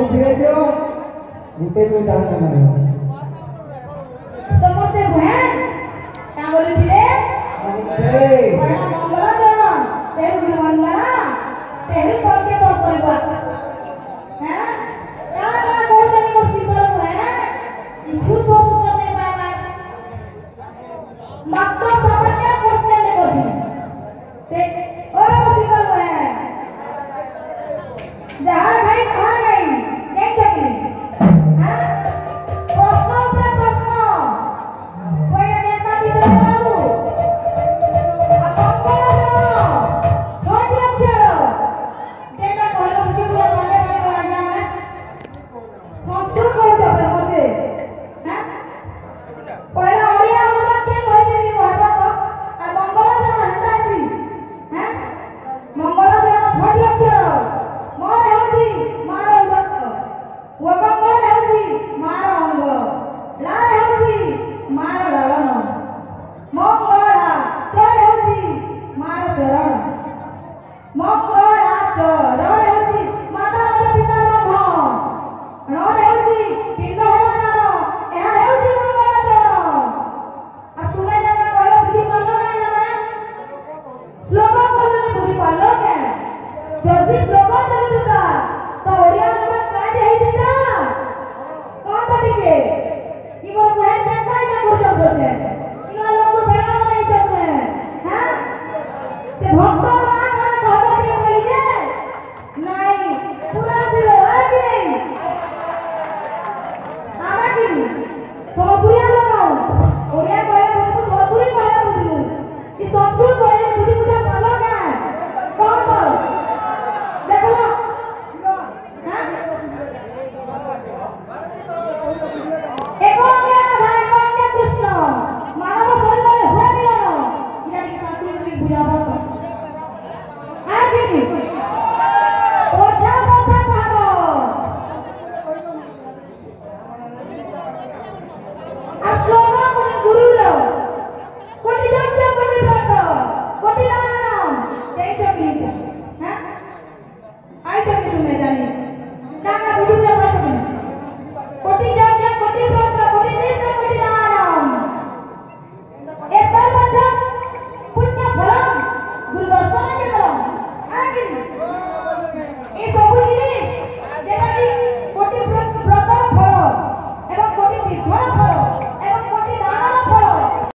फिरे जो भूते में डाल के मारे समझते बहन क्या बोले फिरे बड़ा मंगला देना तेरे भी मंगला तेरे कल के तो परिवार है क्या क्या बोल रही हो सीखो है इच्छू सोच करने पाएगा मात्र सामान्य क्वेश्चन देखो ते और सीखो है जहाँ गई कहाँ गई नहीं चली हाँ प्रश्न ऊपर प्रश्न कोई ना नेता भी तो बाबू अब बोलो छोटी अक्षर देखा कहलो कि पूरा माने माने बना गया मैं संस्कृत बोल जाते होते हैं पहला ओडिया अनुवाद के कोई नहीं पढ़ता तो और मंगला जन हंता सी हैं मंगला जन छोटी अक्षर मोर हेउची मारो उदक वगंग हेउची मारो अंग ला हेउची मारो लालन मंगला चर हेउची मारो चरण मंगला चर हेउची माता पिता ब्रह्म रण हेउची पिंड हेउची ଏହା ହେଉଛି ମଙ୍ଗଳ ଚରଣ ଆଉ ତୁମେ ଜାଗା କହିଲ ବୁଝି ପାରିଲ ନା ଜାଗା ଶ୍ଲୋକ କହିଲେ ବୁଝି ପାରିଲ କେ ଯଦି ଶ୍ଲୋକ ଚାଲିଥିଲା ତ ଓଡ଼ିଆ ଅନୁବାଦ କାହିଁ ହେଇଥିଲା କଣ ତ ଟିକେ ଇଗୋ ବହେନ ଦେଖା ଇନା କରୁଛ ବୋଛେ ଇଗୋ ଲୋକ ବେଳା ବନେଇଛ ତୁମେ ହାଁ ସେ ଭକ୍ତ ମା କଣ କହିବ ଟିକେ କହିଲି ଯେ ନାଇଁ ପୁରା ଦିଅ କି ନାଇଁ आवाज़ी सोपुरिया लगाओ ओडिया कहले हमको सोपुरी कहले बुझू ई सोपुर कहले बुझी बुझा पालो का कौन तो देखो हां एको अंगे राधा एको अंगे कृष्ण मानव शरीर हो मिलन इना की शास्त्री भी बुझाबो आ कि ओझा बोझा भागो श्लोका कोटी गुरुलो कोटी जप कोटी व्रत कोटी नाम जय चकली हैं आई चकली तुम्हें जानी काका बुझु जा बात कोटी जप कोटी व्रत कोटी तीर्थ कोटी नाम एक बार पुण्य फलम गुरु दर्शन के फलम आगे